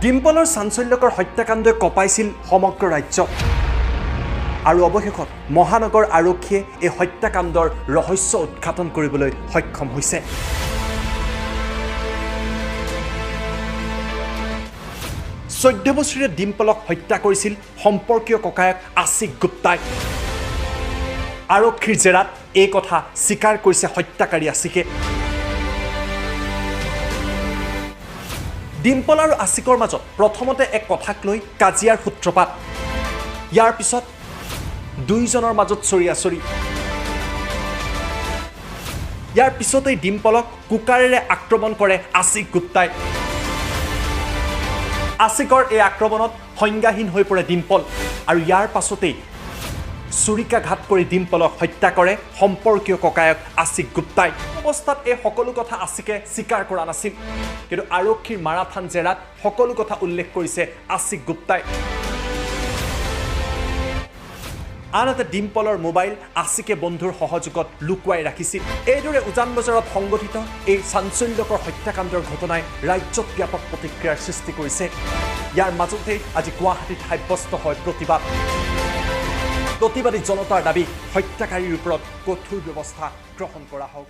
ডিম্পলৰ চাঞ্চল্যকৰ হত্যাকাণ্ডই কঁপাইছিল সমগ্ৰ ৰাজ্যক আৰু অৱশেষত মহানগৰ আৰক্ষীয়ে এই হত্যাকাণ্ডৰ ৰহস্য উদ্ঘাটন কৰিবলৈ সক্ষম হৈছে। 14 বছৰীয়া ডিম্পলক হত্যা কৰিছিল সম্পৰ্কীয় ককায়েক আশিক গুপ্তাই। আৰক্ষীৰ জেৰাত এই কথা স্বীকাৰ কৰিছে হত্যাকাৰী আশিকে। ডিম্পল আৰু আশিকৰ মাজত প্ৰথমতে এক কথাক লৈ কাজিয়াৰ সূত্ৰপাত। ইয়াৰ পিছত দুইজনৰ মাজত চৰিয়াচৰি। ইয়াৰ পিছতেই ডিম্পলক কুকাৰেৰে আক্ৰমণ কৰে আশিক গুপ্তাই। আশিকৰ এই আক্ৰমণত সংজ্ঞাহীন হৈ পৰে ডিম্পল আৰু ইয়াৰ পাছতেই চুৰিকাঘাত কৰি ডিম্পলক হত্যা কৰে সম্পৰ্কীয় ককায়েক আশিক গুপ্তাই। অৱস্থাত এই সকলো কথা আশিকে স্বীকাৰ কৰা নাছিল, কিন্তু আৰক্ষীৰ মাৰাথান জেৰাত সকলো কথা উল্লেখ কৰিছে আশিক গুপ্তাই। আনহাতে ডিম্পলৰ মোবাইল আশিকে বন্ধুৰ সহযোগত লুকুৱাই ৰাখিছিল। এইদৰে উজান বজাৰত সংঘটিত এই চাঞ্চল্যকৰ হত্যাকাণ্ডৰ ঘটনাই ৰাজ্যত ব্যাপক প্ৰতিক্ৰিয়াৰ সৃষ্টি কৰিছে। ইয়াৰ মাজতেই আজি গুৱাহাটীত সাব্যস্ত হয় প্ৰতিবাদ। প্ৰতিবাদী জনতাৰ দাবী হত্যাকাৰীৰ ওপৰত কঠোৰ ব্যৱস্থা গ্ৰহণ কৰা হওক।